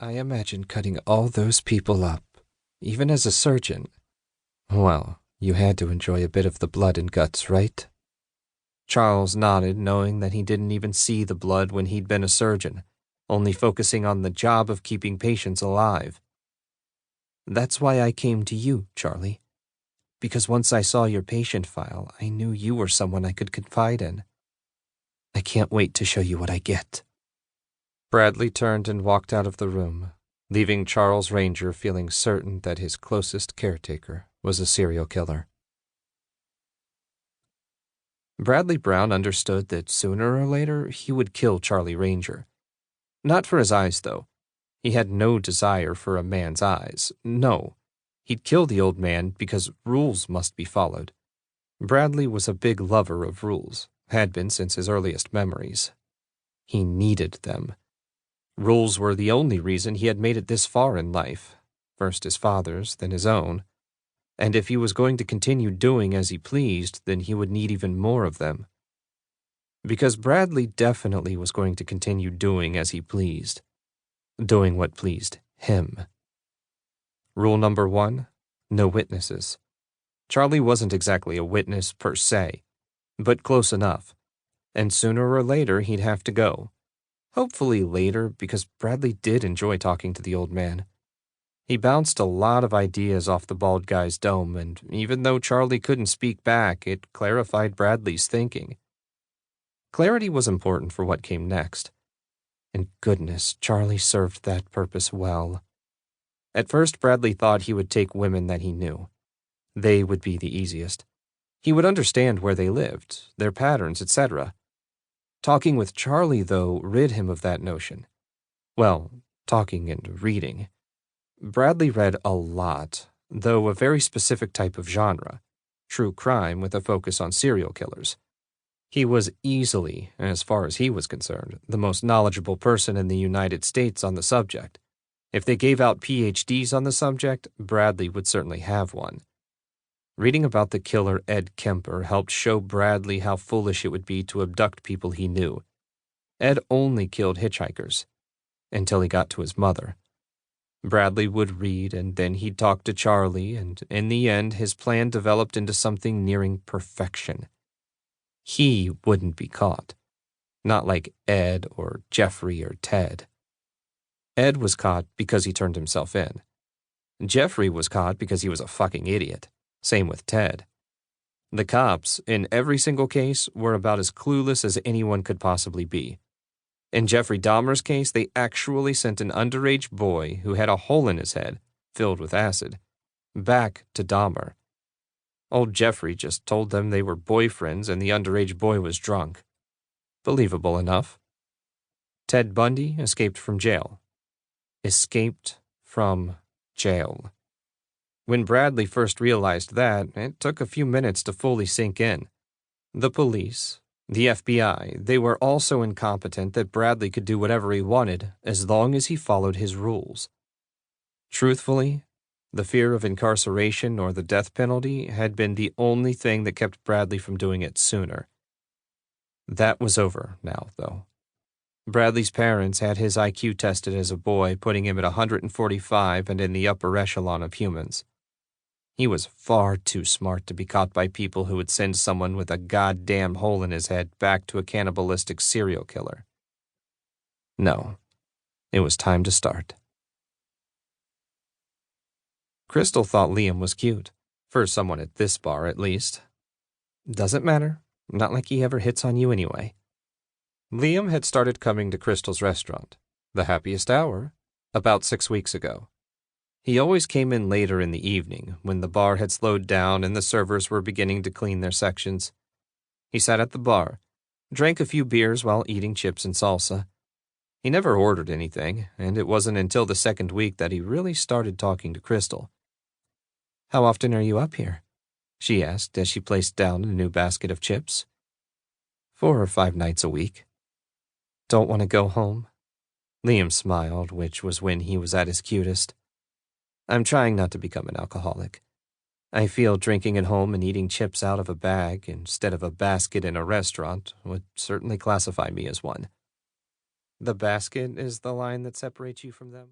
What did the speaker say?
I imagine cutting all those people up, even as a surgeon. Well, you had to enjoy a bit of the blood and guts, right? Charles nodded, knowing that he didn't even see the blood when he'd been a surgeon, only focusing on the job of keeping patients alive. That's why I came to you, Charlie. Because once I saw your patient file, I knew you were someone I could confide in. I can't wait to show you what I get. Bradley turned and walked out of the room, leaving Charles Ranger feeling certain that his closest caretaker was a serial killer. Bradley Brown understood that sooner or later he would kill Charlie Ranger. Not for his eyes, though. He had no desire for a man's eyes. No, he'd kill the old man because rules must be followed. Bradley was a big lover of rules, had been since his earliest memories. He needed them. Rules were the only reason he had made it this far in life, first his father's, then his own. And if he was going to continue doing as he pleased, then he would need even more of them. Because Bradley definitely was going to continue doing as he pleased, doing what pleased him. Rule number 1, no witnesses. Charlie wasn't exactly a witness per se, but close enough, and sooner or later he'd have to go. Hopefully later, because Bradley did enjoy talking to the old man. He bounced a lot of ideas off the bald guy's dome, and even though Charlie couldn't speak back, it clarified Bradley's thinking. Clarity was important for what came next. And goodness, Charlie served that purpose well. At first, Bradley thought he would take women that he knew. They would be the easiest. He would understand where they lived, their patterns, etc. Talking with Charlie, though, rid him of that notion. Well, talking and reading. Bradley read a lot, though a very specific type of genre, true crime with a focus on serial killers. He was easily, as far as he was concerned, the most knowledgeable person in the United States on the subject. If they gave out PhDs on the subject, Bradley would certainly have one. Reading about the killer Ed Kemper helped show Bradley how foolish it would be to abduct people he knew. Ed only killed hitchhikers, until he got to his mother. Bradley would read, and then he'd talk to Charlie, and in the end his plan developed into something nearing perfection. He wouldn't be caught. Not like Ed or Jeffrey or Ted. Ed was caught because he turned himself in. Jeffrey was caught because he was a fucking idiot. Same with Ted. The cops, in every single case, were about as clueless as anyone could possibly be. In Jeffrey Dahmer's case, they actually sent an underage boy who had a hole in his head, filled with acid, back to Dahmer. Old Jeffrey just told them they were boyfriends and the underage boy was drunk. Believable enough. Ted Bundy escaped from jail. Escaped from jail. When Bradley first realized that, it took a few minutes to fully sink in. The police, the FBI, they were all so incompetent that Bradley could do whatever he wanted as long as he followed his rules. Truthfully, the fear of incarceration or the death penalty had been the only thing that kept Bradley from doing it sooner. That was over now, though. Bradley's parents had his IQ tested as a boy, putting him at 145 and in the upper echelon of humans. He was far too smart to be caught by people who would send someone with a goddamn hole in his head back to a cannibalistic serial killer. No, it was time to start. Crystal thought Liam was cute, for someone at this bar at least. Doesn't matter, not like he ever hits on you anyway. Liam had started coming to Crystal's restaurant, the happiest hour, about 6 weeks ago. He always came in later in the evening, when the bar had slowed down and the servers were beginning to clean their sections. He sat at the bar, drank a few beers while eating chips and salsa. He never ordered anything, and it wasn't until the second week that he really started talking to Crystal. "How often are you up here?" she asked as she placed down a new basket of chips. 4 or 5 nights a week. "Don't want to go home?" Liam smiled, which was when he was at his cutest. "I'm trying not to become an alcoholic. I feel drinking at home and eating chips out of a bag instead of a basket in a restaurant would certainly classify me as one." The basket is the line that separates you from them?